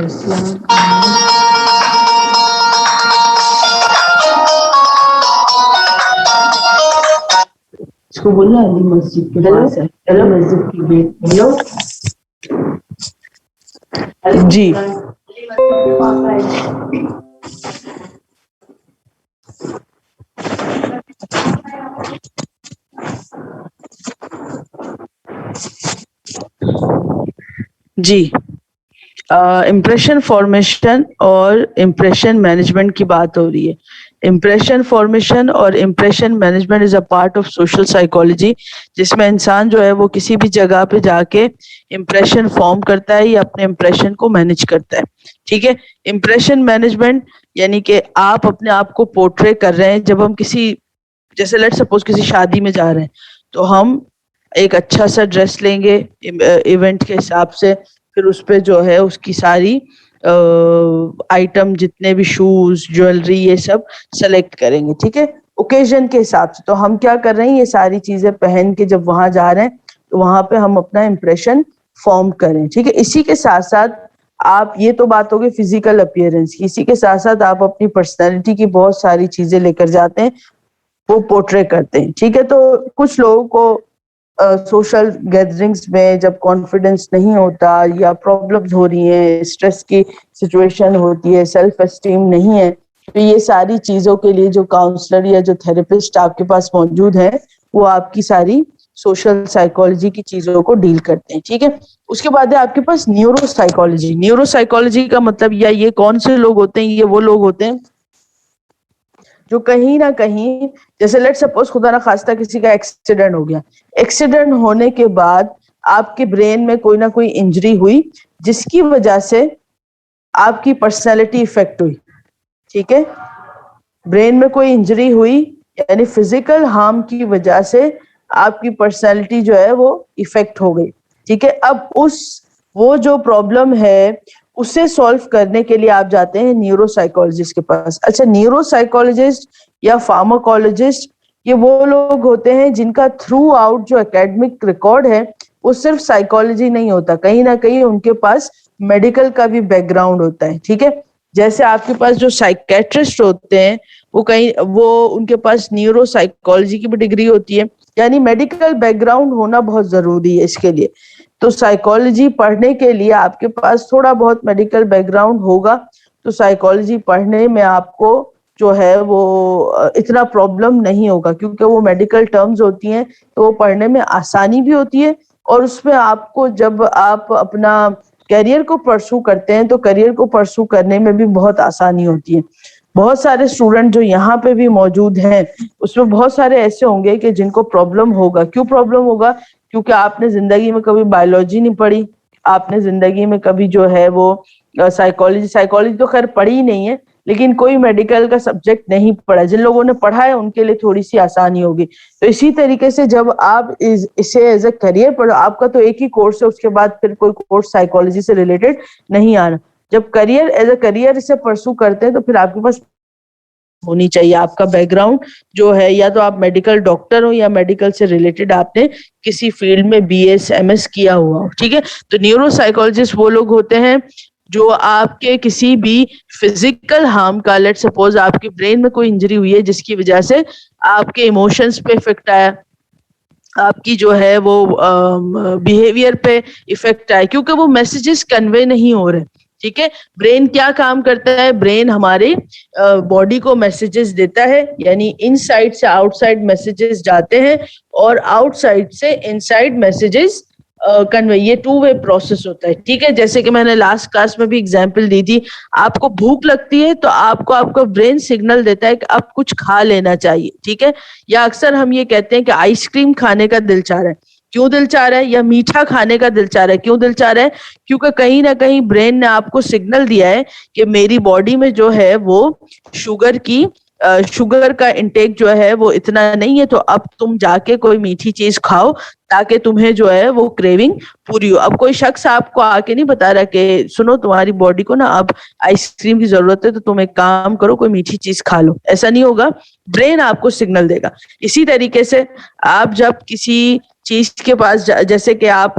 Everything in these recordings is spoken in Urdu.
اس کو بولنا علی مسجد کے پاس ہے. ہیلو مسجد کی گیٹ. ہیلو جی جی امپریشن فارمیشن اور امپریشن مینجمنٹ کی بات ہو رہی ہے. امپریشن فارمیشن اور impression management is a part of social psychology, جس میں انسان جو ہے وہ کسی بھی جگہ پہ جا کے امپریشن فارم کرتا ہے یا اپنے امپریشن کو مینج کرتا ہے. ٹھیک ہے. امپریشن مینجمنٹ یعنی کہ آپ اپنے آپ کو پورٹری کر رہے ہیں. جب ہم کسی جیسے لیٹ سپوز کسی شادی میں جا رہے ہیں تو ہم ایک اچھا سا ڈریس لیں گے ایونٹ کے حساب سے، پھر اس پہ جو ہے اس کی ساری آئٹم جتنے بھی شوز جویلری یہ سب سلیکٹ کریں گے. ٹھیک ہے. اوکیزن کے حساب سے تو ہم کیا کر رہے ہیں، یہ ساری چیزیں پہن کے جب وہاں جا رہے ہیں تو وہاں پہ ہم اپنا امپریشن فارم کریں. ٹھیک ہے. اسی کے ساتھ ساتھ آپ یہ تو بات ہوگی فزیکل اپیئرنس کی، اسی کے ساتھ ساتھ آپ اپنی پرسنالٹی کی بہت ساری چیزیں لے کر جاتے ہیں، وہ پورٹری کرتے ہیں. ٹھیک ہے. تو کچھ لوگوں کو سوشل گیدرنگز میں جب کانفیڈنس نہیں ہوتا یا پرابلمز ہو رہی ہیں، اسٹریس کی سچویشن ہوتی ہے، سیلف اسٹیم نہیں ہے، تو یہ ساری چیزوں کے لیے جو کاؤنسلر یا جو تھراپسٹ آپ کے پاس موجود ہے وہ آپ کی ساری سوشل سائیکالوجی کی چیزوں کو ڈیل کرتے ہیں. ٹھیک ہے. اس کے بعد ہے آپ کے پاس نیورو سائیکالوجی. نیورو سائیکالوجی کا مطلب یہ کون سے لوگ ہوتے ہیں، یہ وہ لوگ ہوتے ہیں جو کہیں نہ کہیں جیسے لیٹ سپوز خدا نہ خواستہ کسی کا ایکسیڈنٹ ہو گیا، ایکسیڈنٹ ہونے کے بعد آپ کے برین میں کوئی نہ کوئی انجری ہوئی جس کی وجہ سے آپ کی پرسنالٹی افیکٹ ہوئی. ٹھیک ہے. برین میں کوئی انجری ہوئی یعنی فزیکل ہارم کی وجہ سے آپ کی پرسنالٹی جو ہے وہ افیکٹ ہو گئی. ٹھیک ہے. اب وہ جو پرابلم ہے اسے سولو کرنے کے لیے آپ جاتے ہیں نیورو سائیکالوجسٹ کے پاس. اچھا، نیورو سائیکالوجسٹ یا فارماکالوجسٹ یہ وہ لوگ ہوتے ہیں جن کا تھرو آؤٹ جو اکیڈمک ریکارڈ ہے وہ صرف سائیکالوجی نہیں ہوتا، کہیں نہ کہیں ان کے پاس میڈیکل کا بھی بیک گراؤنڈ ہوتا ہے. ٹھیک ہے. جیسے آپ کے پاس جو سائیکیٹرسٹ ہوتے ہیں وہ ان کے پاس نیورو سائیکالوجی کی بھی ڈگری ہوتی ہے، یعنی میڈیکل بیک گراؤنڈ ہونا بہت ضروری ہے اس کے لیے. تو سائیکالوجی پڑھنے کے لیے آپ کے پاس تھوڑا بہت میڈیکل بیک گراؤنڈ ہوگا تو سائیکالوجی پڑھنے میں آپ کو جو ہے وہ اتنا پرابلم نہیں ہوگا، کیونکہ وہ میڈیکل ٹرمز ہوتی ہیں تو وہ پڑھنے میں آسانی بھی ہوتی ہے، اور اس میں آپ کو جب آپ اپنا کیریئر کو پرسو کرتے ہیں تو کیریئر کو پرسو کرنے میں بھی بہت آسانی ہوتی ہے. بہت سارے اسٹوڈنٹ جو یہاں پہ بھی موجود ہیں اس میں بہت سارے ایسے ہوں گے کہ جن کو پرابلم ہوگا. کیوں پرابلم ہوگا؟ کیونکہ آپ نے زندگی میں کبھی بایولوجی نہیں پڑھی، آپ نے زندگی میں کبھی جو ہے وہ سائیکالوجی تو خیر پڑھی ہی نہیں ہے، لیکن کوئی میڈیکل کا سبجیکٹ نہیں پڑھا. جن لوگوں نے پڑھا ہے ان کے لیے تھوڑی سی آسانی ہوگی. تو اسی طریقے سے جب آپ اسے ایز اے کریئر پڑھو، آپ کا تو ایک ہی کورس ہے، اس کے بعد پھر کوئی کورس سائیکالوجی سے ریلیٹڈ نہیں آنا. جب کریئر ایز اے کریئر اسے پرسو کرتے ہیں تو پھر آپ کے پاس ہونی چاہیے آپ کا بیک گراؤنڈ جو ہے، یا تو آپ میڈیکل ڈاکٹر ہو یا میڈیکل سے ریلیٹڈ آپ نے کسی فیلڈ میں بی ایس ایم ایس کیا ہوا ہو. ٹھیک ہے. تو نیورو سائیکالوجسٹ وہ لوگ ہوتے ہیں جو آپ کے کسی بھی فزیکل ہارم کا، لیٹ سپوز آپ کے برین میں کوئی انجری ہوئی ہے جس کی وجہ سے آپ کے ایموشنز پہ افیکٹ آیا، آپ کی جو ہے وہ بیہیویئر پہ افیکٹ آئے، کیونکہ وہ میسیجز کنوے نہیں ہو رہے. ٹھیک ہے. برین کیا کام کرتا ہے؟ برین ہماری باڈی کو میسیجز دیتا ہے، یعنی ان سائڈ سے آؤٹ سائڈ میسیجز جاتے ہیں اور آؤٹ سائڈ سے ان سائڈ میسیجز کنوے. یہ 2 وے پروسیس ہوتا ہے. ٹھیک ہے. جیسے کہ میں نے لاسٹ کلاس میں بھی اگزامپل دی تھی، آپ کو بھوک لگتی ہے تو آپ کا برین سگنل دیتا ہے کہ اب کچھ کھا لینا چاہیے. ٹھیک ہے. یا اکثر ہم یہ کہتے ہیں کہ آئس کریم کھانے کا دل چاہ رہا ہے. کیوں دل چاہ رہا ہے؟ یا میٹھا کھانے کا دل چاہ رہا ہے. کیوں دل چاہ رہا ہے؟ کیونکہ کہیں نہ کہیں برین نے آپ کو سگنل دیا ہے کہ میری باڈی میں جو ہے وہ شوگر کا انٹیک جو ہے وہ اتنا نہیں ہے، تو اب تم جا کے کوئی میٹھی چیز کھاؤ تاکہ تمہیں جو ہے وہ کریونگ پوری ہو. اب کوئی شخص آپ کو آ کے نہیں بتا رہا کہ سنو تمہاری باڈی کو نا اب آئس کریم کی ضرورت ہے تو تم ایک کام کرو کوئی میٹھی چیز کھا لو. ایسا نہیں ہوگا. برین آپ کو سگنل دے گا. اسی طریقے سے آپ جب کسی چیز کے پاس جیسے کہ آپ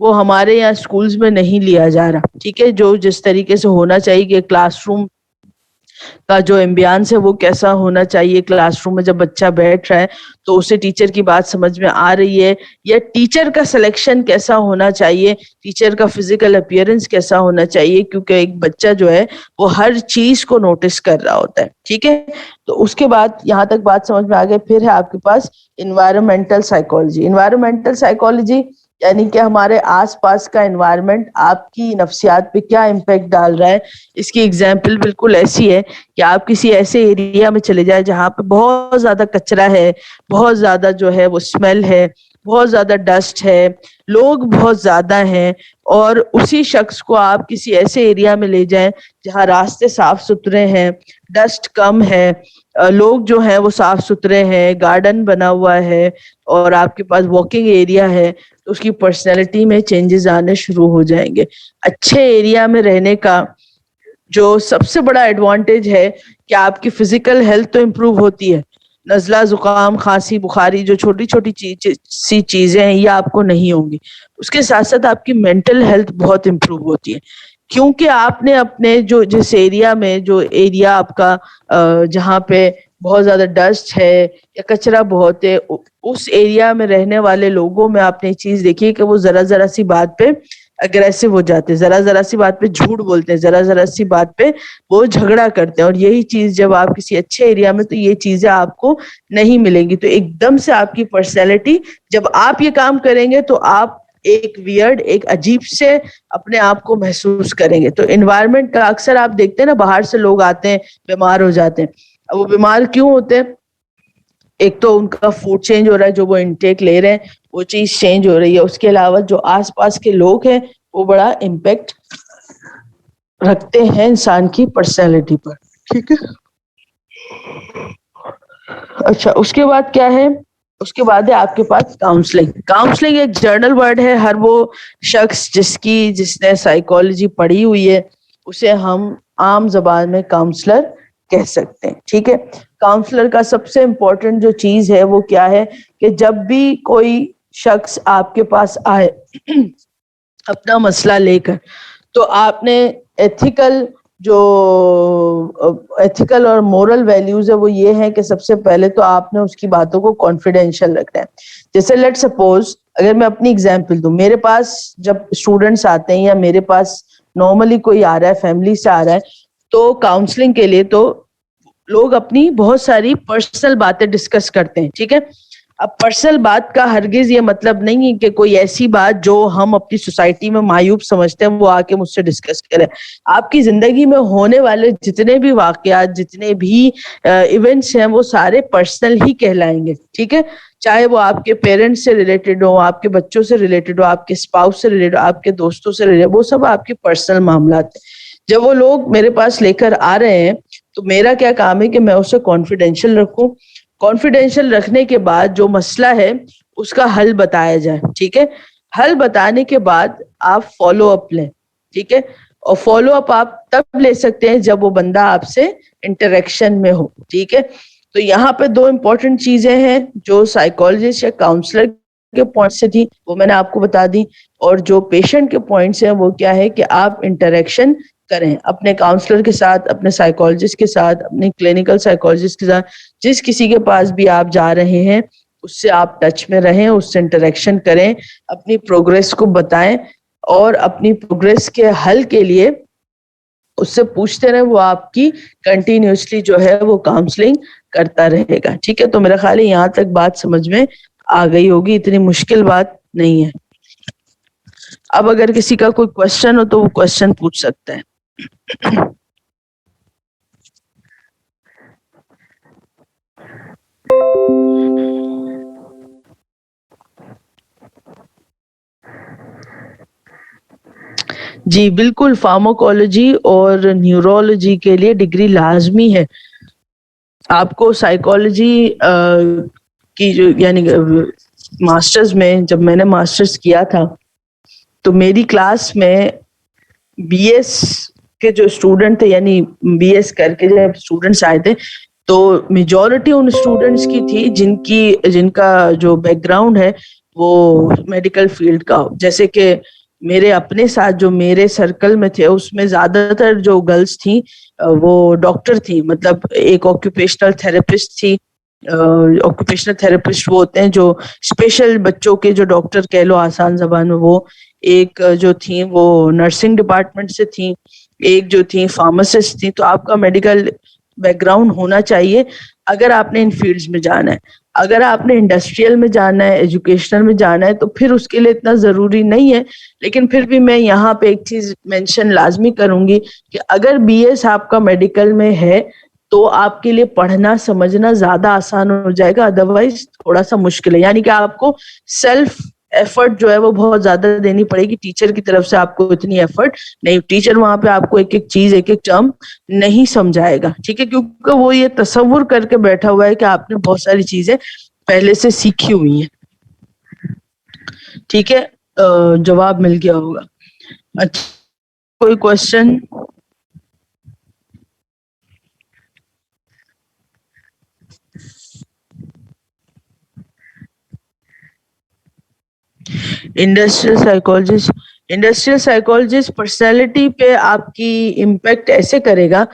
وہ ہمارے یہاں اسکولز میں نہیں لیا جا رہا. ٹھیک ہے, جو جس طریقے سے ہونا چاہیے کہ کلاس روم کا جو ایمبیانس ہے وہ کیسا ہونا چاہیے, کلاس روم میں جب بچہ بیٹھ رہا ہے تو اسے ٹیچر کی بات سمجھ میں آ رہی ہے, یا ٹیچر کا سلیکشن کیسا ہونا چاہیے, ٹیچر کا فزیکل اپیئرنس کیسا ہونا چاہیے, کیونکہ ایک بچہ جو ہے وہ ہر چیز کو نوٹس کر رہا ہوتا ہے. ٹھیک ہے, تو اس کے بعد یہاں تک بات سمجھ میں آ گئی. پھر ہے آپ کے پاس انوائرمنٹل سائیکالوجی. انوائرمنٹل سائیکالوجی یعنی کہ ہمارے آس پاس کا انوائرمنٹ آپ کی نفسیات پہ کیا امپیکٹ ڈال رہا ہے. اس کی اگزامپل بالکل ایسی ہے کہ آپ کسی ایسے ایریا میں چلے جائیں جہاں پہ بہت زیادہ کچرا ہے, بہت زیادہ جو ہے وہ اسمیل ہے, بہت زیادہ ڈسٹ ہے, لوگ بہت زیادہ ہیں, اور اسی شخص کو آپ کسی ایسے ایریا میں لے جائیں جہاں راستے صاف ستھرے ہیں, ڈسٹ کم ہے, لوگ جو ہیں وہ صاف ستھرے ہیں, گارڈن بنا ہوا ہے, اور آپ کے پاس واکنگ ایریا ہے, تو اس کی پرسنالٹی میں چینجز آنے شروع ہو جائیں گے. اچھے ایریا میں رہنے کا جو سب سے بڑا ایڈوانٹیج ہے کہ آپ کی فزیکل ہیلتھ تو امپروو ہوتی ہے. نزلہ, زکام, کھانسی, بخاری جو چھوٹی چھوٹی سی چیزیں ہیں یہ آپ کو نہیں ہوں گی. اس کے ساتھ ساتھ آپ کی مینٹل ہیلتھ بہت امپروو ہوتی ہے, کیونکہ آپ نے اپنے جو جس ایریا میں, جو ایریا آپ کا جہاں پہ بہت زیادہ ڈسٹ ہے یا کچرا بہت ہے, اس ایریا میں رہنے والے لوگوں میں آپ نے چیز دیکھی کہ وہ ذرا سی بات پہ اگریسو ہو جاتے ہیں, ذرا سی بات پہ جھوٹ بولتے ہیں, ذرا سی بات پہ وہ جھگڑا کرتے ہیں. اور یہی چیز جب آپ کسی اچھے ایریا میں, تو یہ چیزیں آپ کو نہیں ملیں گی. تو ایک دم سے آپ کی پرسنالٹی, جب آپ یہ کام کریں گے تو آپ ایک ویئرڈ, ایک عجیب سے اپنے آپ کو محسوس کریں گے. تو انوائرمنٹ کا اکثر آپ دیکھتے ہیں نا, باہر سے لوگ آتے ہیں بیمار ہو جاتے ہیں. اب وہ بیمار کیوں ہوتے ہیں؟ ایک تو ان کا فوڈ چینج ہو رہا ہے, جو وہ انٹیک لے رہے ہیں وہ چیز چینج ہو رہی ہے. اس کے علاوہ جو آس پاس کے لوگ ہیں وہ بڑا امپیکٹ رکھتے ہیں انسان کی پرسنالٹی پر. ٹھیک ہے, اچھا اس کے بعد کیا ہے؟ اس کے بعد ہے آپ کے پاس کاؤنسلنگ. کاؤنسلنگ ایک جرنل ورڈ ہے. ہر وہ شخص جس نے سائیکالوجی پڑھی ہوئی ہے اسے ہم عام زبان میں کاؤنسلر کہہ سکتے ہیں. ٹھیک ہے, کاؤنسلر کا سب سے امپورٹنٹ جو چیز ہے وہ کیا ہے کہ جب بھی کوئی شخص آپ کے پاس آئے اپنا مسئلہ لے کر, تو آپ نے ایتھیکل اور مورل ویلیوز ہے وہ یہ ہے کہ سب سے پہلے تو آپ نے اس کی باتوں کو کانفیڈینشیل رکھنا ہے. جیسے لیٹ سپوز اگر میں اپنی اگزامپل دوں, میرے پاس جب اسٹوڈنٹس آتے ہیں یا میرے پاس نارملی کوئی آ رہا ہے, فیملی سے آ رہا ہے, تو کاؤنسلنگ کے لیے تو لوگ اپنی بہت ساری پرسنل باتیں ڈسکس کرتے ہیں. ٹھیک ہے, اب پرسنل بات کا ہرگز یہ مطلب نہیں ہے کہ کوئی ایسی بات جو ہم اپنی سوسائٹی میں معیوب سمجھتے ہیں وہ آ کے مجھ سے ڈسکس کریں. آپ کی زندگی میں ہونے والے جتنے بھی واقعات, جتنے بھی ایونٹس ہیں وہ سارے پرسنل ہی کہلائیں گے. ٹھیک ہے, چاہے وہ آپ کے پیرنٹس سے ریلیٹڈ ہو, آپ کے بچوں سے ریلیٹڈ ہو, آپ کے اسپاؤس سے ریلیٹڈ ہو, آپ کے دوستوں سے ریلیٹڈ, وہ سب آپ کے پرسنل معاملات ہیں. جب وہ لوگ میرے پاس لے کر آ رہے ہیں تو میرا کیا کام ہے کہ میں اسے کانفیڈینشیل رکھوں. کانفیڈینشیل رکھنے کے بعد جو مسئلہ ہے اس کا حل بتایا جائے. ٹھیک ہے, حل بتانے کے بعد آپ فالو اپ لیں. ٹھیک ہے, اور فالو اپ آپ تب لے سکتے ہیں جب وہ بندہ آپ سے انٹریکشن میں ہو. ٹھیک ہے, تو یہاں پہ دو امپورٹنٹ چیزیں ہیں جو سائیکالوجسٹ یا کاؤنسلر کے پوائنٹ سے تھی وہ میں نے آپ کو بتا دی, اور جو پیشنٹ کے پوائنٹس ہیں وہ کیا ہے کہ آپ انٹریکشن کریں اپنے کاؤنسلر کے ساتھ, اپنے سائیکالوجسٹ کے ساتھ, اپنے کلینکل سائیکالوجسٹ کے ساتھ, جس کسی کے پاس بھی آپ جا رہے ہیں اس سے آپ ٹچ میں رہیں, اس سے انٹریکشن کریں, اپنی پروگریس کو بتائیں, اور اپنی پروگریس کے حل کے لیے اس سے پوچھتے رہیں. وہ آپ کی کنٹینیوسلی جو ہے وہ کاؤنسلنگ کرتا رہے گا. ٹھیک ہے, تو میرا خیال ہے یہاں تک بات سمجھ میں آ گئی ہوگی, اتنی مشکل بات نہیں ہے. اب اگر کسی کا کوئی کوشچن ہو تو وہ کوشچن پوچھ سکتا ہے. جی بالکل, فارماکولوجی اور نیورولوجی کے لیے ڈگری لازمی ہے. آپ کو سائیکالوجی کی جو یعنی ماسٹرز میں, جب میں نے ماسٹرز کیا تھا تو میری کلاس میں بی ایس کے جو اسٹوڈنٹ تھے, یعنی بی ایس کر کے جب اسٹوڈنٹس آئے تھے تو میجورٹی ان اسٹوڈنٹس کی تھی جن کا جو بیک گراؤنڈ ہے وہ میڈیکل فیلڈ کا ہو. جیسے کہ میرے اپنے ساتھ جو میرے سرکل میں تھے اس میں زیادہ تر جو گرلس تھیں وہ ڈاکٹر تھیں. مطلب ایک آکوپیشنل تھراپسٹ تھی. آکوپیشنل تھراپسٹ وہ ہوتے ہیں جو اسپیشل بچوں کے جو ڈاکٹر کہہ لو آسان زبان میں وہ. ایک جو تھیں وہ نرسنگ ڈپارٹمنٹ سے تھیں, ایک جو تھیں فارماسسٹ تھیں. تو آپ کا میڈیکل بیک گراؤنڈ ہونا چاہیے اگر آپ نے ان فیلڈز میں جانا ہے. اگر آپ نے انڈسٹریل میں جانا ہے, ایجوکیشنل میں جانا ہے, تو پھر اس کے لیے اتنا ضروری نہیں ہے. لیکن پھر بھی میں یہاں پہ ایک چیز مینشن لازمی کروں گی کہ اگر بی ایس آپ کا میڈیکل میں ہے تو آپ کے لیے پڑھنا سمجھنا زیادہ آسان ہو جائے گا, ادروائز تھوڑا سا مشکل ہے. یعنی کہ آپ کو سیلف ایفرٹ جو ہے وہ بہت زیادہ دینی پڑے گی. ٹیچر کی طرف سے آپ کو اتنی ایفرٹ نہیں, ٹیچر وہاں پہ آپ کو ایک ایک چیز ایک ایک ٹرم نہیں سمجھائے گا, ٹھیک ہے, کیونکہ وہ یہ تصور کر کے بیٹھا ہوا ہے کہ آپ نے بہت ساری چیزیں پہلے سے سیکھی ہوئی ہیں. ٹھیک ہے, جواب مل گیا ہوگا. اچھا, کوئی کوشچن؟ انڈسٹریل سائیکولوجسٹ پرسنالٹی پہ آپ کی امپیکٹ ایسے کرے گا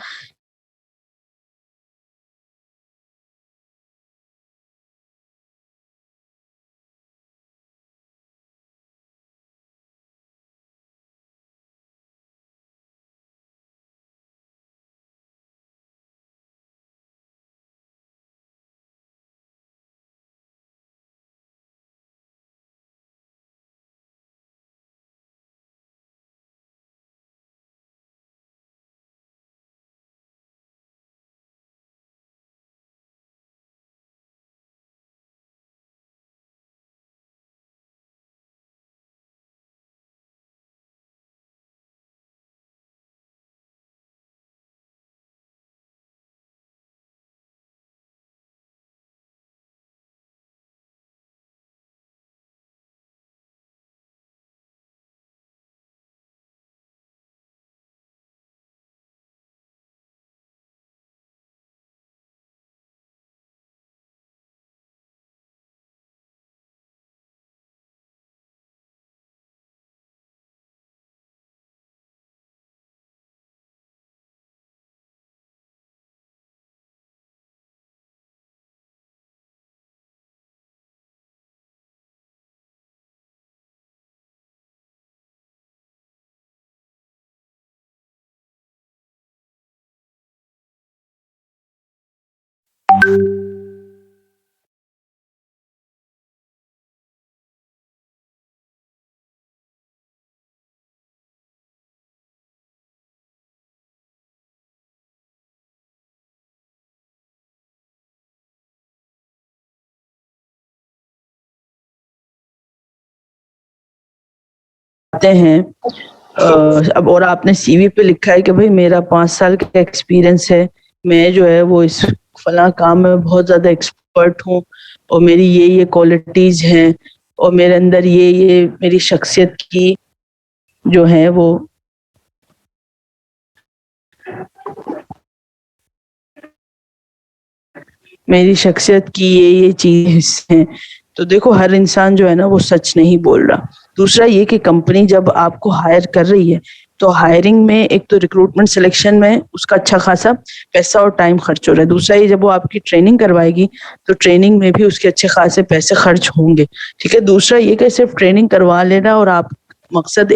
ہیں. اب اور آپ نے سی وی پہ لکھا ہے کہ بھئی میرا 5 سال کا ایکسپیرینس ہے, میں جو ہے وہ اس فلاں کام میں بہت زیادہ ایکسپرٹ ہوں, اور میری یہ کوالٹیز ہیں, اور میرے اندر یہ میری شخصیت کی جو ہے وہ میری شخصیت کی یہ چیز ہیں. تو دیکھو ہر انسان جو ہے نا وہ سچ نہیں بول رہا. دوسرا یہ کہ کمپنی جب آپ کو ہائر کر رہی ہے تو ہائرنگ میں ایک تو ریکروٹمنٹ سلیکشن میں اس کا اچھا خاصا پیسہ اور ٹائم خرچ ہو رہا ہے. دوسرا یہ جب وہ آپ کی ٹریننگ کروائے گی تو ٹریننگ میں بھی اس کے اچھے خاصے پیسے خرچ ہوں گے, ٹھیک ہے. دوسرا یہ کہ صرف ٹریننگ کروا لینا اور آپ مقصد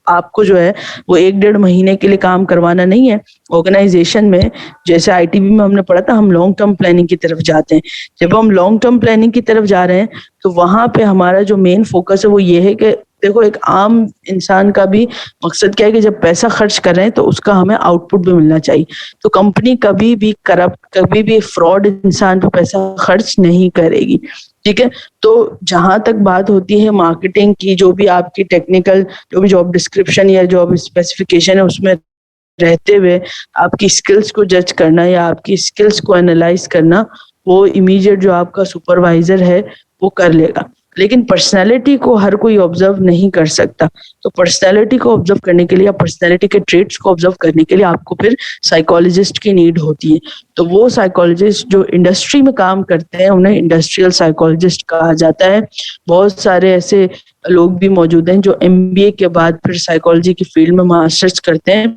آپ کو جو ہے وہ 1-1.5 مہینے کے لیے کام کروانا نہیں ہے. آرگنائزیشن میں جیسے آئی ٹی بی میں ہم نے پڑھا تھا, ہم لانگ ٹرم پلاننگ کی طرف جاتے ہیں. جب ہم لانگ ٹرم پلاننگ کی طرف جا رہے ہیں تو وہاں پہ ہمارا جو مین فوکس ہے وہ یہ ہے کہ دیکھو ایک عام انسان کا بھی مقصد کیا ہے کہ جب پیسہ خرچ کر رہے ہیں تو اس کا ہمیں آؤٹ پٹ بھی ملنا چاہیے. تو کمپنی کبھی بھی کرپٹ, کبھی بھی فراڈ انسان پہ پیسہ خرچ نہیں کرے گی, ٹھیک ہے. تو جہاں تک بات ہوتی ہے مارکیٹنگ کی, جو بھی آپ کی ٹیکنیکل جو بھی جاب ڈسکرپشن یا جاب اسپیسیفکیشن ہے اس میں رہتے ہوئے آپ کی اسکلس کو جج کرنا یا آپ کی اسکلس کو انالائز کرنا, وہ امیڈیٹ جو آپ کا سپروائزر ہے وہ کر لے گا. لیکن پرسنالٹی کو ہر کوئی آبزرو نہیں کر سکتا. تو پرسنالٹی کو آبزرو کرنے کے لیے یا پرسنالٹی کے ٹریٹس کو آبزرو کرنے کے لیے آپ کو پھر سائیکالوجسٹ کی نیڈ ہوتی ہے. تو وہ سائیکالوجسٹ جو انڈسٹری میں کام کرتے ہیں انہیں انڈسٹریل سائیکالوجسٹ کہا جاتا ہے. بہت سارے ایسے لوگ بھی موجود ہیں جو MBA کے بعد پھر سائیکالوجی کی فیلڈ میں ماسٹرز کرتے ہیں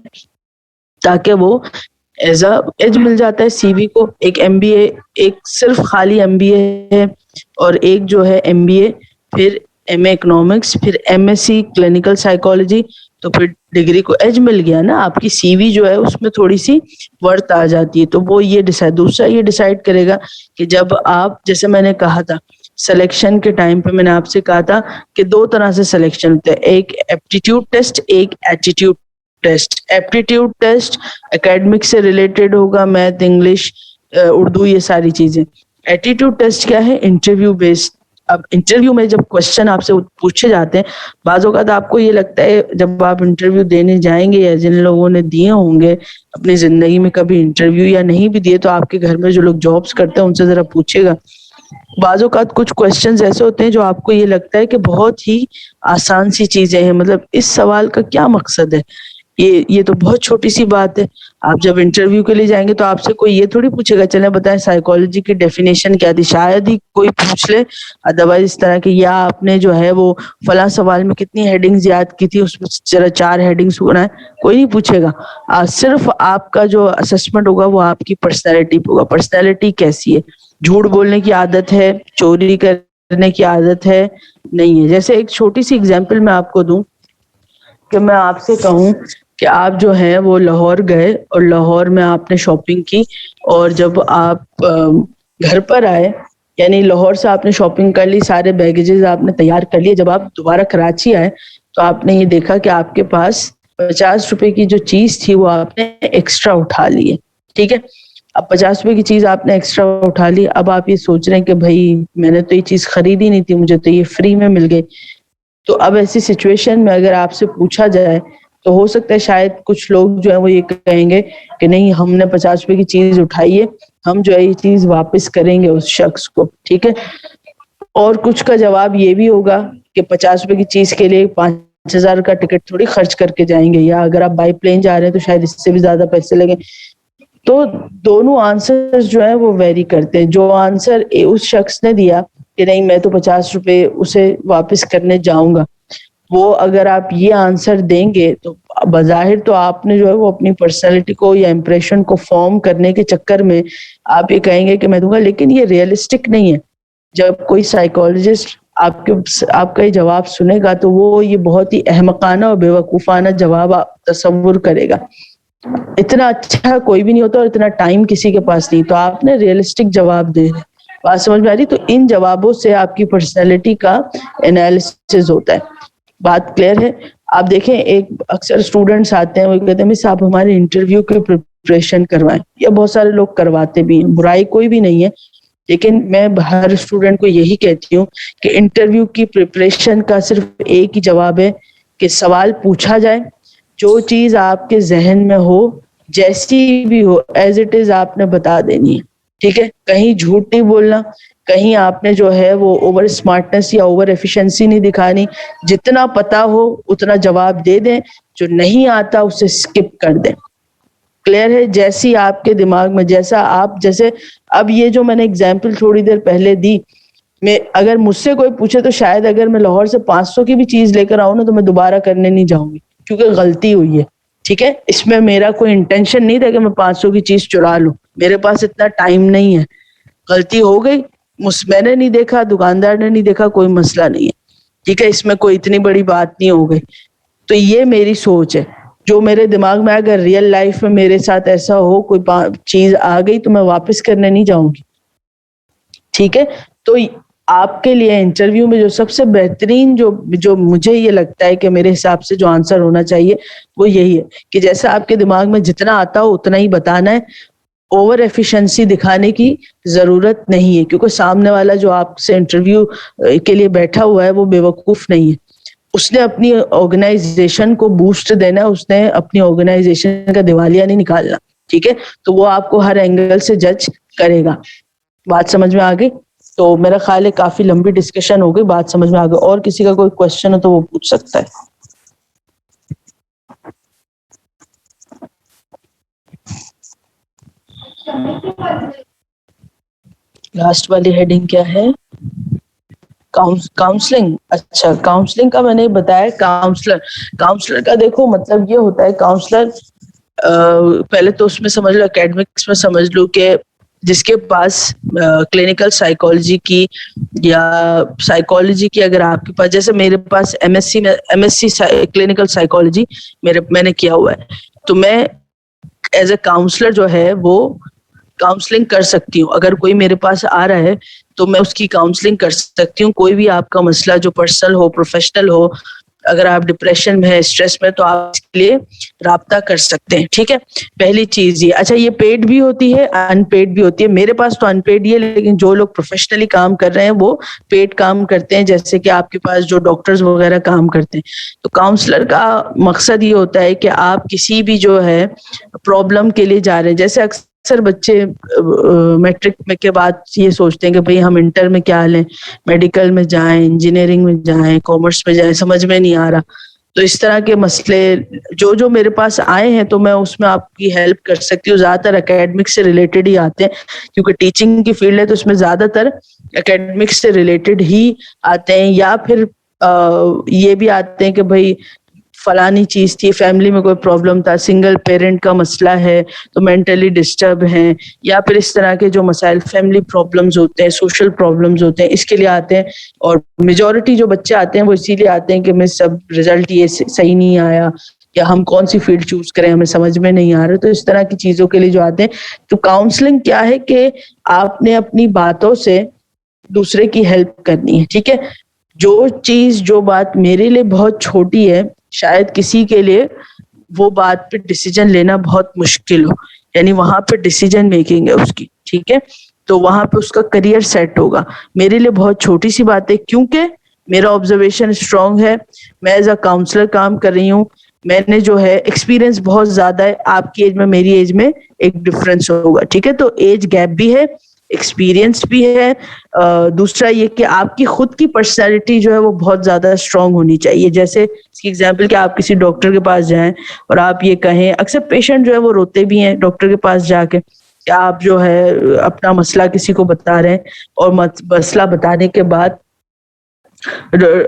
تاکہ وہ ایز اے ایج مل جاتا ہے CV کو. ایک MBA ایک صرف خالی MBA ہے اور ایک جو ہے MBA پھر MA اکنامکس پھر MSc کلینکل سائیکالوجی. تو پھر ڈگری کو ایج مل گیا نا, آپ کی CV جو ہے اس میں تھوڑی سی ورتھ آ جاتی ہے. تو وہ یہ دوسرا یہ ڈیسائیڈ کرے گا کہ جب آپ, جیسے میں نے کہا تھا سلیکشن کے ٹائم پہ میں نے آپ سے کہا تھا کہ 2 طرح سے سلیکشن ہوتا ہے, ایک ایپٹیٹیوڈ ٹیسٹ ایک attitude test. Aptitude test academic سے ریلیٹڈ ہوگا, میتھ انگلش اردو یہ ساری چیزیں. ایٹیٹیوڈ ٹیسٹ کیا ہے, انٹرویو بیسڈ. اب انٹرویو میں جب کوشچن آپ سے پوچھے جاتے ہیں, بعض اوقات آپ کو یہ لگتا ہے جب آپ انٹرویو دینے جائیں گے یا جن لوگوں نے دیے ہوں گے اپنی زندگی میں کبھی انٹرویو یا نہیں بھی دیے, تو آپ کے گھر میں جو لوگ جابس کرتے ہیں ان سے ذرا پوچھے گا. بعض اوقات کچھ کوشچنز ایسے ہوتے ہیں جو آپ کو یہ لگتا ہے کہ بہت ہی آسان سی چیزیں ہیں, مطلب اس سوال کا کیا مقصد ہے, یہ تو بہت چھوٹی سی بات ہے. آپ جب انٹرویو کے لیے جائیں گے تو آپ سے کوئی یہ تھوڑی پوچھے گا چلیں بتائیں سائیکالوجی کی ڈیفینیشن کیا تھی, شاید ہی کوئی پوچھ لے. ادروائز اس طرح کہ یا آپ نے جو ہے وہ فلاں سوال میں کتنی ہیڈنگز یاد کی تھی, اس میں ذرا 4 ہیڈنگز ہونا ہے, کوئی نہیں پوچھے گا. صرف آپ کا جو اسسمنٹ ہوگا وہ آپ کی پرسنالٹی پہ ہوگا. پرسنالٹی کیسی ہے, جھوٹ بولنے کی عادت ہے, چوری کرنے کی عادت ہے, نہیں ہے. جیسے ایک چھوٹی سی اگزامپل میں آپ کو دوں کہ میں آپ سے کہوں کہ آپ جو ہیں وہ لاہور گئے اور لاہور میں آپ نے شاپنگ کی, اور جب آپ گھر پر آئے یعنی لاہور سے آپ نے شاپنگ کر لی, سارے بیگیجز آپ نے تیار کر لیے, جب آپ دوبارہ کراچی آئے تو آپ نے یہ دیکھا کہ آپ کے پاس 50 روپے کی جو چیز تھی وہ آپ نے ایکسٹرا اٹھا لی ہے. ٹھیک ہے, اب 50 روپے کی چیز آپ نے ایکسٹرا اٹھا لی. اب آپ یہ سوچ رہے ہیں کہ بھائی میں نے تو یہ چیز خریدی نہیں تھی, مجھے تو یہ فری میں مل گئی. تو اب ایسی سچویشن میں اگر آپ سے پوچھا جائے تو ہو سکتا ہے شاید کچھ لوگ جو ہے وہ یہ کہیں گے کہ نہیں ہم نے 50 روپے کی چیز اٹھائی ہے, ہم جو ہے یہ چیز واپس کریں گے اس شخص کو. ٹھیک ہے, اور کچھ کا جواب یہ بھی ہوگا کہ 50 روپے کی چیز کے لیے 5,000 کا ٹکٹ تھوڑی خرچ کر کے جائیں گے, یا اگر آپ بائی پلین جا رہے ہیں تو شاید اس سے بھی زیادہ پیسے لگیں. تو دونوں آنسر جو ہیں وہ ویری کرتے ہیں. جو آنسر اس شخص نے دیا کہ نہیں میں تو 50 روپے اسے واپس کرنے جاؤں گا, وہ اگر آپ یہ آنسر دیں گے تو بظاہر تو آپ نے جو ہے وہ اپنی پرسنالٹی کو یا امپریشن کو فارم کرنے کے چکر میں آپ یہ کہیں گے کہ میں دوں گا, لیکن یہ ریئلسٹک نہیں ہے. جب کوئی سائیکالوجسٹ آپ کا یہ جواب سنے گا تو وہ یہ بہت ہی احمقانہ اور بیوقوفانہ جواب تصور کرے گا. اتنا اچھا کوئی بھی نہیں ہوتا اور اتنا ٹائم کسی کے پاس نہیں, تو آپ نے ریئلسٹک جواب دے. بات سمجھ میں آ رہی؟ تو ان جوابوں سے آپ کی پرسنالٹی کا انالیسس ہوتا ہے. بات کلیئر ہے؟ آپ دیکھیں ایک اکثر اسٹوڈنٹس آتے ہیں وہ کہتے ہیں مس آپ ہمارے انٹرویو کی پریپریشن کروائیں, یا بہت سارے لوگ کرواتے بھی ہیں, برائی کوئی بھی نہیں ہے, لیکن میں ہر اسٹوڈنٹ کو یہی کہتی ہوں کہ انٹرویو کی پریپریشن کا صرف ایک ہی جواب ہے کہ سوال پوچھا جائے, جو چیز آپ کے ذہن میں ہو جیسی بھی ہو ایز اٹ از آپ نے بتا دینی ہے. ٹھیک ہے, کہیں جھوٹ نہیں بولنا, کہیں آپ نے جو ہے وہ اوور اسمارٹنس یا اوور ایفیشنسی نہیں دکھانی. جتنا پتا ہو اتنا جواب دے دیں, جو نہیں آتا اسے اسکپ کر دیں. کلیئر ہے؟ جیسی آپ کے دماغ میں جیسا آپ جیسے اب یہ جو میں نے اگزامپل تھوڑی دیر پہلے دی, میں اگر مجھ سے کوئی پوچھے تو شاید اگر میں لاہور سے 500 کی بھی چیز لے کر آؤں نا تو میں دوبارہ کرنے نہیں جاؤں گی, کیونکہ غلطی ہوئی ہے. ٹھیک ہے, اس میں میرا کوئی انٹینشن نہیں تھا کہ میں 500 کی چیز چرا لوں, میرے پاس اتنا ٹائم نہیں ہے, غلطی ہو گئی, میں نے نہیں دیکھا, دکاندار نے نہیں دیکھا, کوئی مسئلہ نہیں ہے. ٹھیک ہے, اس میں کوئی اتنی بڑی بات نہیں ہو گئی. تو یہ میری سوچ ہے جو میرے دماغ میں, اگر ریئل لائف میں میرے ساتھ ایسا ہو کوئی چیز آ گئی تو میں واپس کرنے نہیں جاؤں گی. ٹھیک ہے, تو آپ کے لیے انٹرویو میں جو سب سے بہترین جو مجھے یہ لگتا ہے کہ میرے حساب سے جو آنسر ہونا چاہیے وہ یہی ہے کہ جیسا آپ کے دماغ میں جتنا آتا ہو اتنا ہی بتانا ہے. اوور ایفیشنسی دکھانے کی ضرورت نہیں ہے, کیونکہ سامنے والا جو آپ سے انٹرویو کے لیے بیٹھا ہوا ہے وہ بیوقوف نہیں ہے. اس نے اپنی آرگنائزیشن کو بوسٹ دینا ہے, اس نے اپنی آرگنائزیشن کا دیوالیہ نہیں نکالنا. ٹھیک ہے, تو وہ آپ کو ہر اینگل سے جج کرے گا. بات سمجھ میں آ گئی؟ تو میرا خیال ہے کافی لمبی ڈسکشن ہو گئی, بات سمجھ میں آ گئی. اور کسی کا کوئی کوشچن ہو تو وہ پوچھ سکتا ہے. لاسٹ والی ہیڈنگ کیا ہے؟ کاؤنسلنگ. اچھا, کاؤنسلنگ کا میں نے بتایا. کاؤنسلر کا دیکھو مطلب یہ ہوتا ہے, کاؤنسلر پہلے تو اس میں سمجھ لو, اکیڈمکس میں سمجھ لو کہ جس کے پاس کلینکل سائیکالوجی کی یا سائیکالوجی کی, اگر آپ کے پاس, جیسے میرے پاس M S C clinical psychology میں نے کیا ہوا ہے, تو میں ایز اے کاؤنسلر جو ہے وہ کاؤنسلنگ کر سکتی ہوں. اگر کوئی میرے پاس آ رہا ہے تو میں اس کی کاؤنسلنگ کر سکتی ہوں. کوئی بھی آپ کا مسئلہ جو پرسنل ہو, پروفیشنل ہو, اگر آپ ڈپریشن میں ہے, اسٹریس میں, تو آپ اس کے لیے رابطہ کر سکتے ہیں. ٹھیک ہے, پہلی چیز یہ. اچھا, یہ پیڈ بھی ہوتی ہے, ان پیڈ بھی ہوتی ہے. میرے پاس تو ان پیڈ ہی ہے, لیکن جو لوگ پروفیشنلی کام کر رہے ہیں وہ پیڈ کام کرتے ہیں, جیسے کہ آپ کے پاس جو ڈاکٹرز وغیرہ کام کرتے ہیں. تو کاؤنسلر کا مقصد یہ ہوتا ہے کہ آپ کسی بھی جو ہے پرابلم کے لیے جا رہے ہیں, جیسے اکثر بچے میٹرک میں کے بعد یہ سوچتے ہیں کہ بھئی ہم انٹر میں کیا لیں, میڈیکل میں جائیں, انجینئرنگ میں جائیں, کامرس میں جائیں, سمجھ میں نہیں آ رہا. تو اس طرح کے مسئلے جو میرے پاس آئے ہیں تو میں اس میں آپ کی ہیلپ کر سکتی ہوں. زیادہ تر اکیڈمک سے ریلیٹڈ ہی آتے ہیں, کیونکہ ٹیچنگ کی فیلڈ ہے تو اس میں زیادہ تر اکیڈمک سے ریلیٹڈ ہی آتے ہیں. یا پھر یہ بھی آتے ہیں کہ بھئی فلانی چیز تھی, فیملی میں کوئی پرابلم تھا, سنگل پیرنٹ کا مسئلہ ہے تو مینٹلی ڈسٹرب ہیں, یا پھر اس طرح کے جو مسائل, فیملی پرابلمز ہوتے ہیں, سوشل پرابلمز ہوتے ہیں, اس کے لیے آتے ہیں. اور میجورٹی جو بچے آتے ہیں وہ اسی لیے آتے ہیں کہ میں سب رزلٹ یہ صحیح نہیں آیا, یا ہم کون سی فیلڈ چوز کریں ہمیں سمجھ میں نہیں آ رہا. تو اس طرح کی چیزوں کے لیے جو آتے ہیں. تو کاؤنسلنگ کیا ہے کہ آپ نے اپنی باتوں سے دوسرے کی ہیلپ کرنی ہے. ٹھیک ہے, جو چیز, جو بات میرے لیے بہت چھوٹی ہے, شاید کسی کے لیے وہ بات پہ ڈیسیجن لینا بہت مشکل ہو, یعنی وہاں پہ ڈیسیجن میکنگ ہے اس کی. ٹھیک ہے, تو وہاں پہ اس کا کریئر سیٹ ہوگا. میرے لیے بہت چھوٹی سی بات ہے, کیونکہ میرا آبزرویشن اسٹرانگ ہے, میں ایز اے کاؤنسلر کام کر رہی ہوں, میں نے جو ہے ایکسپیرینس بہت زیادہ ہے. آپ کی ایج میں میری ایج میں ایک ڈفرینس ہوگا. ٹھیک ہے, تو ایج گیپ بھی ہے, ایکسپیرینس بھی ہے. دوسرا یہ کہ آپ کی خود کی پرسنالٹی جو ہے وہ بہت زیادہ اسٹرانگ ہونی چاہیے. جیسے اس کی ایگزامپل کہ آپ کسی ڈاکٹر کے پاس جائیں اور آپ یہ کہیں, اکثر پیشنٹ جو ہے وہ روتے بھی ہیں ڈاکٹر کے پاس جا کے, کہ آپ جو ہے اپنا مسئلہ کسی کو بتا رہے ہیں اور مسئلہ بتانے کے بعد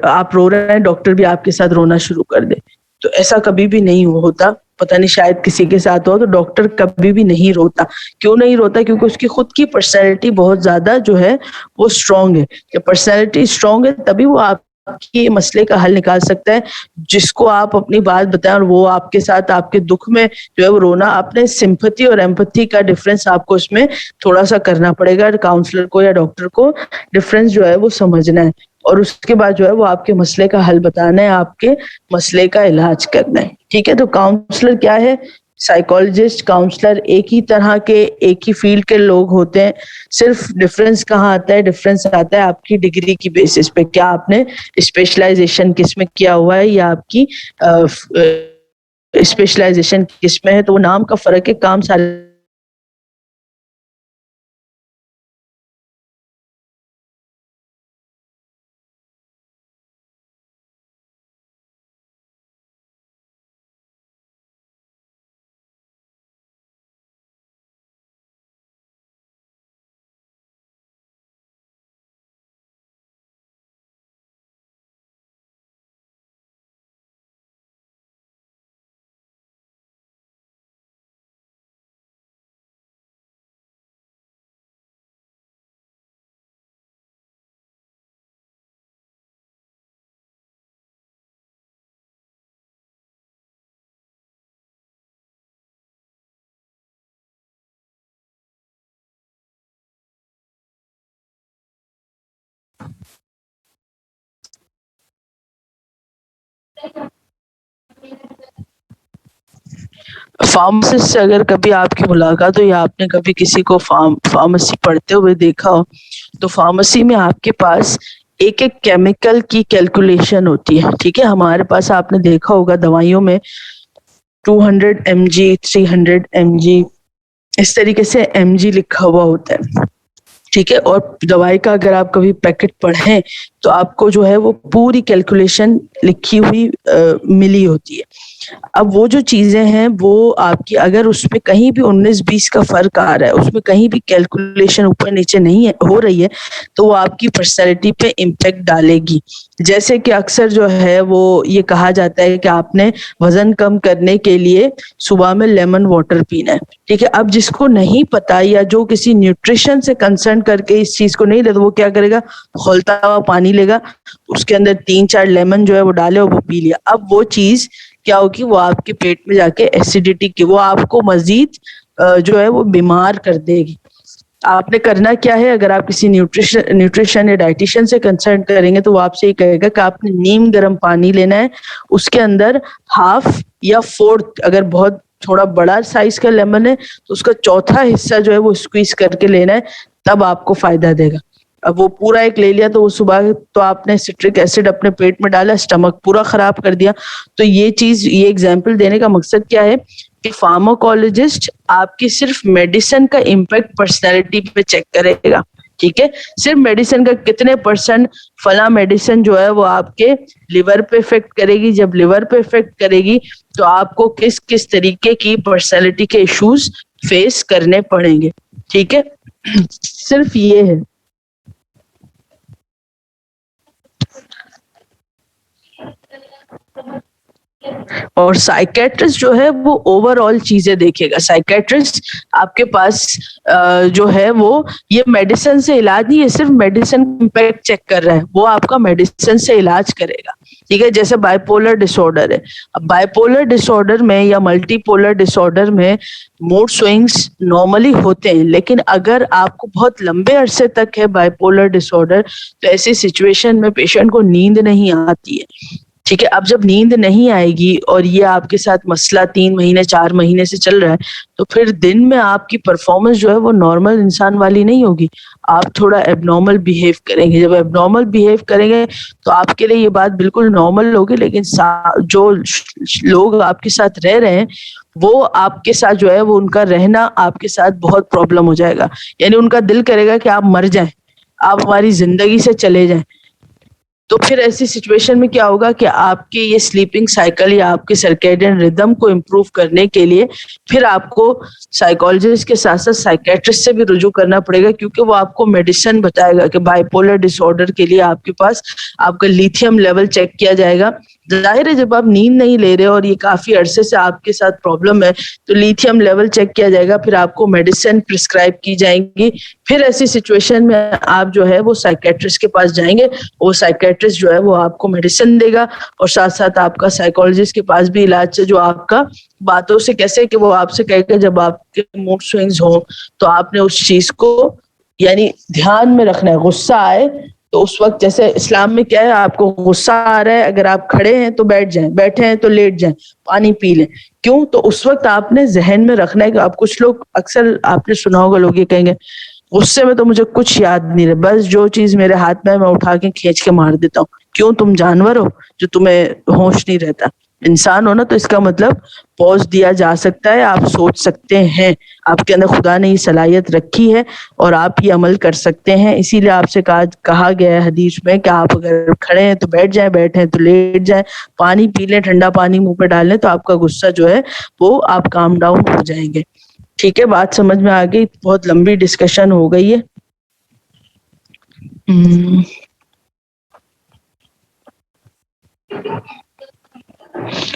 آپ رو رہے ہیں, ڈاکٹر بھی آپ کے ساتھ رونا شروع کر دے. تو ایسا کبھی بھی نہیں ہوتا, پتہ نہیں شاید کسی کے ساتھ ہو. تو ڈاکٹر کبھی بھی نہیں روتا. کیوں نہیں روتا؟ کیونکہ اس کی خود کی پرسنالٹی بہت زیادہ جو ہے وہ اسٹرانگ ہے. کہ پرسنالٹی اسٹرانگ ہے تبھی وہ آپ کے مسئلے کا حل نکال سکتا ہے. جس کو آپ اپنی بات بتائیں اور وہ آپ کے ساتھ آپ کے دکھ میں جو ہے وہ رونا, اپنے سمپتھی اور ایمپتھی کا ڈفرنس آپ کو اس میں تھوڑا سا کرنا پڑے گا. کاؤنسلر کو یا ڈاکٹر کو ڈفرنس جو ہے وہ سمجھنا ہے, اور اس کے بعد جو ہے وہ آپ کے مسئلے کا حل بتانا ہے, آپ کے مسئلے کا علاج کرنا ہے. ٹھیک ہے, تو کاؤنسلر کیا ہے؟ سائیکالوجسٹ, کاؤنسلر ایک ہی طرح کے, ایک ہی فیلڈ کے لوگ ہوتے ہیں. صرف ڈفرنس کہاں آتا ہے؟ ڈفرنس آتا ہے آپ کی ڈگری کی بیسس پہ. کیا آپ نے اسپیشلائزیشن کس میں کیا ہوا ہے, یا آپ کی اسپیشلائزیشن کس میں ہے. تو وہ نام کا فرق ہے, کام سارے فارماسسٹ سے اگر کبھی آپ کی ملاقات ہو یا آپ نے کبھی کسی کو فارمیسی پڑھتے ہوئے دیکھا ہو, تو فارمیسی میں آپ کے پاس ایک ایک کیمیکل کی کیلکولیشن ہوتی ہے. ٹھیک ہے, ہمارے پاس آپ نے دیکھا ہوگا دوائیوں میں 200 mg 300 mg اس طریقے سے mg لکھا ہوا ہوتا ہے. ٹھیک ہے. اور دوائی کا اگر آپ کبھی پیکٹ پڑھیں تو آپ کو جو ہے وہ پوری کیلکولیشن لکھی ہوئی ملی ہوتی ہے. اب وہ جو چیزیں ہیں وہ آپ کی اگر اس میں کہیں بھی 19-20 کا فرق آ رہا ہے, اس میں کہیں بھی کیلکولیشن اوپر نیچے نہیں ہو رہی ہے, تو وہ آپ کی پرسنالٹی پہ امپیکٹ ڈالے گی. جیسے کہ اکثر جو ہے وہ یہ کہا جاتا ہے کہ آپ نے وزن کم کرنے کے لیے صبح میں لیمن واٹر پینا ہے. ٹھیک ہے, اب جس کو نہیں پتا یا جو کسی نیوٹریشن سے کنسرن کر کے اس چیز کو نہیں لے, تو وہ کیا کرے گا, کھولتا ہوا پانی لے گا, اس کے اندر 3-4 لیمن جو ہے وہ ڈالے اور وہ پی لیا. اب وہ چیز کیا ہوگی, وہ آپ کے پیٹ میں جا کے ایسیڈیٹی کی, وہ آپ کو مزید جو ہے وہ بیمار کر دے گی. آپ نے کرنا کیا ہے, اگر آپ کسی نیوٹریشن یا ڈائٹیشین سے کنسرن کریں گے تو وہ آپ سے یہ کہے گا کہ آپ نے نیم گرم پانی لینا ہے, اس کے اندر 1/2 یا 1/4, اگر بہت تھوڑا بڑا سائز کا لیمن ہے تو اس کا 1/4 حصہ جو ہے وہ اسکویز کر کے لینا ہے, تب آپ کو فائدہ دے گا. اب وہ پورا ایک لے لیا تو وہ صبح تو آپ نے سٹرک ایسڈ اپنے پیٹ میں ڈالا, اسٹمک پورا خراب کر دیا. تو یہ چیز, یہ ایگزامپل دینے کا مقصد کیا ہے کہ فارماکولوجسٹ آپ کی صرف میڈیسن کا امپیکٹ پرسنالٹی پہ چیک کرے گا. ٹھیک ہے, صرف میڈیسن کا کتنے % فلاں میڈیسن جو ہے وہ آپ کے لیور پہ افیکٹ کرے گی. جب لیور پہ افیکٹ کرے گی تو آپ کو کس کس طریقے کی پرسنالٹی کے ایشوز فیس کرنے پڑیں گے. ٹھیک ہے, صرف یہ ہے. اور سائیکیٹرسٹ جو ہے وہ اوور آل چیزیں دیکھے گا. سائیکیٹرسٹ آپ کے پاس جو ہے وہ یہ میڈیسن سے علاج نہیں ہے, صرف میڈیسن امپیکٹ چیک کر رہا ہے, وہ آپ کا میڈیسن سے علاج کرے گا. ٹھیک ہے, جیسے بائی پولر ڈس آرڈر ہے. اب بائی پولر ڈس آرڈر میں یا ملٹی پولر ڈس آرڈر میں موڈ سوئنگس نارملی ہوتے ہیں, لیکن اگر آپ کو بہت لمبے عرصے تک ہے بائی پولر ڈس آرڈر تو ایسی سچویشن میں پیشنٹ کو نیند نہیں آتی ہے. ٹھیک ہے, اب جب نیند نہیں آئے گی اور یہ آپ کے ساتھ مسئلہ 3 مہینے 4 مہینے سے چل رہا ہے, تو پھر دن میں آپ کی پرفارمنس جو ہے وہ نارمل انسان والی نہیں ہوگی, آپ تھوڑا ایب نارمل بیہیو کریں گے. جب ایب نارمل بیہیو کریں گے تو آپ کے لیے یہ بات بالکل نارمل ہوگی, لیکن جو لوگ آپ کے ساتھ رہ رہے ہیں وہ آپ کے ساتھ جو ہے وہ ان کا رہنا آپ کے ساتھ بہت پرابلم ہو جائے گا. یعنی ان کا دل کرے گا کہ آپ مر جائیں, آپ ہماری زندگی سے چلے جائیں. تو پھر ایسی سچویشن میں کیا ہوگا کہ آپ کے یہ سلیپنگ سائیکل یا آپ کے سرکیڈین ردم کو امپروو کرنے کے لیے پھر آپ کو سائیکالوجسٹ کے ساتھ ساتھ سائیکیٹرسٹ سے بھی رجوع کرنا پڑے گا, کیونکہ وہ آپ کو میڈیسن بتائے گا کہ بائی پولر ڈس آرڈر کے لیے آپ کے پاس آپ کا لیتھیم لیول چیک کیا جائے گا. ظاہر ہے جب آپ نیند نہیں لے رہے اور یہ کافی عرصے سے آپ کے ساتھ پرابلم ہے تو لیتھیم لیول چیک کیا جائے گا, پھر آپ کو میڈیسن پرسکرائب کی جائیں گی. پھر ایسی سچویشن میں آپ جو ہے وہ سائیکیٹرسٹ کے پاس جائیں گے, وہ سائیکیٹرسٹ جو ہے وہ آپ کو میڈیسن دے گا اور ساتھ ساتھ آپ کا سائیکالوجسٹ کے پاس بھی علاج سے جو آپ کا باتوں سے کیسے کہ وہ آپ سے کہے کہ جب آپ کے موڈ سوئنگز ہوں تو آپ نے اس چیز کو یعنی دھیان میں رکھنا ہے. غصہ آئے تو اس وقت جیسے اسلام میں کیا ہے, آپ کو غصہ آ رہا ہے, اگر آپ کھڑے ہیں تو بیٹھ جائیں, بیٹھے ہیں تو لیٹ جائیں, پانی پی لیں. کیوں؟ تو اس وقت آپ نے ذہن میں رکھنا ہے کہ آپ کچھ لوگ اکثر آپ نے سنا ہوگا لوگ یہ کہیں گے غصے میں تو مجھے کچھ یاد نہیں رہے, بس جو چیز میرے ہاتھ میں میں اٹھا کے کھینچ کے مار دیتا ہوں. کیوں؟ تم جانور ہو جو تمہیں ہوش نہیں رہتا. انسان ہو نا, تو اس کا مطلب پوز دیا جا سکتا ہے, آپ سوچ سکتے ہیں, آپ کے اندر خدا نے یہ صلاحیت رکھی ہے اور آپ یہ عمل کر سکتے ہیں. اسی لیے آپ سے کہا گیا ہے حدیث میں کہ آپ اگر کھڑے ہیں تو بیٹھ جائیں, بیٹھے ہیں تو لیٹ جائیں, پانی پی لیں, ٹھنڈا پانی منہ پہ ڈال لیں, تو آپ کا غصہ جو ہے وہ آپ کام ڈاؤن ہو جائیں گے. ٹھیک ہے, بات سمجھ میں آ گئی؟ بہت لمبی ڈسکشن ہو گئی ہے.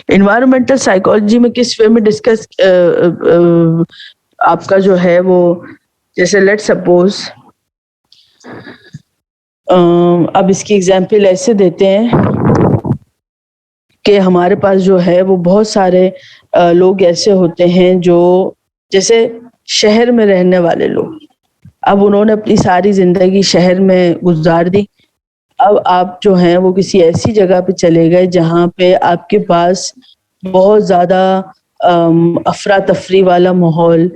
انوائرمنٹل سائیکالوجی میں کس وے میں ڈسکس آپ کا جو ہے وہ, جیسے لیٹ سپوز اب اس کی ایگزامپل ایسے دیتے ہیں کہ ہمارے پاس جو ہے وہ بہت سارے لوگ ایسے ہوتے ہیں جو جیسے شہر میں رہنے والے لوگ, اب انہوں نے اپنی ساری زندگی شہر میں گزار دی. اب آپ جو ہیں وہ کسی ایسی جگہ پہ چلے گئے جہاں پہ آپ کے پاس بہت زیادہ افراتفری والا ماحول,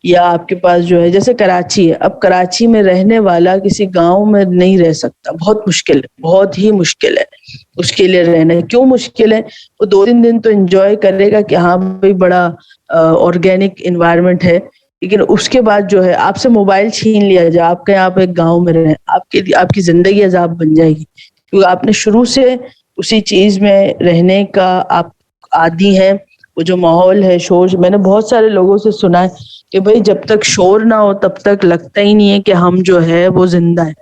یا آپ کے پاس جو ہے جیسے کراچی ہے. اب کراچی میں رہنے والا کسی گاؤں میں نہیں رہ سکتا, بہت مشکل ہے, بہت ہی مشکل ہے اس کے لیے رہنا. کیوں مشکل ہے؟ وہ 2-3 دن تو انجوائے کرے گا کہ ہاں بھائی بڑا آرگینک انوائرمنٹ ہے, لیکن اس کے بعد جو ہے آپ سے موبائل چھین لیا جائے, آپ کہیں آپ ایک گاؤں میں رہیں, آپ کی زندگی عذاب بن جائے گی, کیونکہ آپ نے شروع سے اسی چیز میں رہنے کا آپ عادی ہیں. وہ جو ماحول ہے شور, میں نے بہت سارے لوگوں سے سنا ہے کہ بھائی جب تک شور نہ ہو تب تک لگتا ہی نہیں ہے کہ ہم جو ہے وہ زندہ ہیں.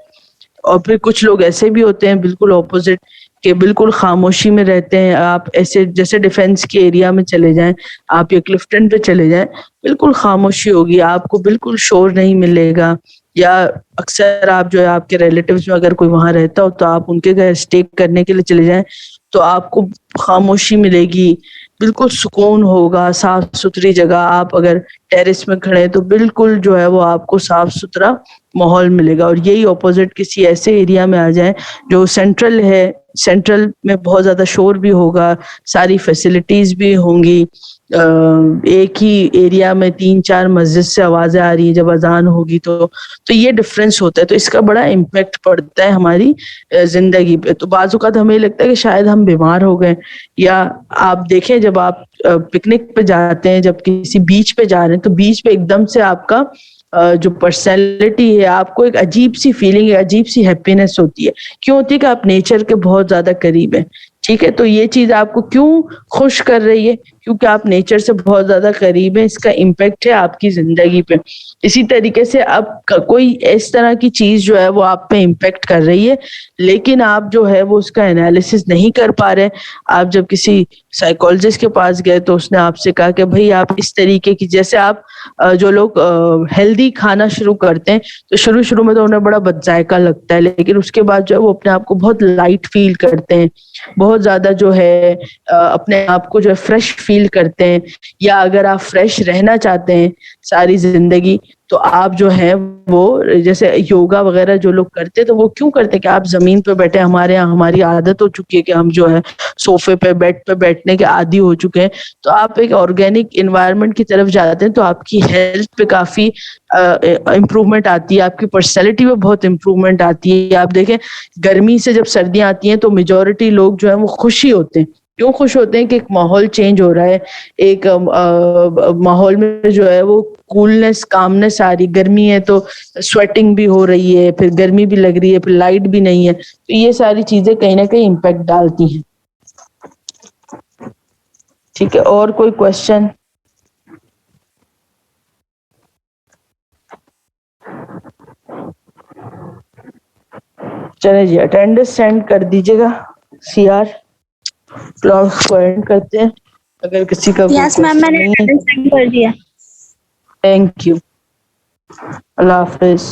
اور پھر کچھ لوگ ایسے بھی ہوتے ہیں بالکل اپوزٹ, کہ بالکل خاموشی میں رہتے ہیں. آپ ایسے جیسے ڈیفینس کے ایریا میں چلے جائیں, آپ یہ کلفٹن پہ چلے جائیں, بالکل خاموشی ہوگی, آپ کو بالکل شور نہیں ملے گا. یا اکثر آپ جو ہے آپ کے ریلیٹیوز میں اگر کوئی وہاں رہتا ہو تو آپ ان کے گھر اسٹے کرنے کے لیے چلے جائیں تو آپ کو خاموشی ملے گی, بالکل سکون ہوگا, صاف ستھری جگہ. آپ اگر ٹیرس میں کھڑے تو بالکل جو ہے وہ آپ کو صاف ستھرا ماحول ملے گا. اور یہی اپوزٹ کسی ایسے ایریا میں آ جائیں جو سینٹرل ہے, سینٹرل میں بہت زیادہ شور بھی ہوگا, ساری فیسلٹیز بھی ہوں گی, ایک ہی ایریا میں 3-4 مسجد سے آوازیں آ رہی ہیں جب اذان ہوگی تو یہ ڈفرینس ہوتا ہے. تو اس کا بڑا امپیکٹ پڑتا ہے ہماری زندگی پہ. تو بعض اوقات ہمیں لگتا ہے کہ شاید ہم بیمار ہو گئے, یا آپ دیکھیں جب آپ پکنک پہ جاتے ہیں, جب کسی بیچ پہ جا رہے ہیں تو بیچ پہ ایک دم سے آپ کا جو پرسنالٹی ہے, آپ کو ایک عجیب سی فیلنگ ہے, عجیب سی ہیپینس ہوتی ہے. کیوں ہوتی ہے کہ آپ نیچر کے بہت زیادہ قریب ہیں. ٹھیک ہے, تو یہ چیز آپ کو کیوں خوش کر رہی ہے؟ کیونکہ آپ نیچر سے بہت زیادہ قریب ہیں, اس کا امپیکٹ ہے آپ کی زندگی پہ. اسی طریقے سے اب کوئی اس طرح کی چیز جو ہے وہ آپ پہ امپیکٹ کر رہی ہے, لیکن آپ جو ہے وہ اس کا انالیسس نہیں کر پا رہے. آپ جب کسی سائیکولوجسٹ کے پاس گئے تو اس نے آپ سے کہا کہ بھئی آپ اس طریقے کی, جیسے آپ جو لوگ ہیلدی کھانا شروع کرتے ہیں تو شروع میں تو انہیں بڑا بد ذائقہ لگتا ہے, لیکن اس کے بعد جو ہے وہ اپنے آپ کو بہت لائٹ فیل کرتے ہیں, بہت زیادہ جو ہے اپنے آپ کو جو ہے فریش فیل کرتے ہیں. یا اگر آپ فریش رہنا چاہتے ہیں ساری زندگی تو آپ جو ہے وہ جیسے یوگا وغیرہ جو لوگ کرتے تو وہ کیوں کرتے کہ آپ زمین پہ بیٹھے, ہمارے یہاں ہماری عادت ہو چکی ہے کہ ہم جو ہے صوفے پہ بیڈ پہ بیٹھنے کے عادی ہو چکے ہیں. تو آپ ایک آرگینک انوائرمنٹ کی طرف جاتے ہیں تو آپ کی ہیلتھ پہ کافی امپروومنٹ آتی ہے, آپ کی پرسنالٹی میں بہت امپروومنٹ آتی ہے. آپ دیکھیں گرمی سے جب سردیاں آتی ہیں تو میجورٹی لوگ جو ہیں وہ خوشی ہوتے ہیں. کیوں خوش ہوتے ہیں کہ ایک ماحول چینج ہو رہا ہے, ایک ماحول میں جو ہے وہ کولنس کامنس آ رہی. گرمی ہے تو سویٹنگ بھی ہو رہی ہے, پھر گرمی بھی لگ رہی ہے, پھر لائٹ بھی نہیں ہے, تو یہ ساری چیزیں کہیں نہ کہیں امپیکٹ ڈالتی ہیں. ٹھیک ہے, اور کوئی کوشچن؟ چلے جی اٹینڈنس سینڈ کر دیجیے گا. سی آر کلاس کو اینڈ کرتے ہیں اگر کسی کا کوئی یس میم, میں کوشچن نے نہیں ہے. اٹینڈنس سینڈ کر دیا. تھینک یو, اللہ حافظ.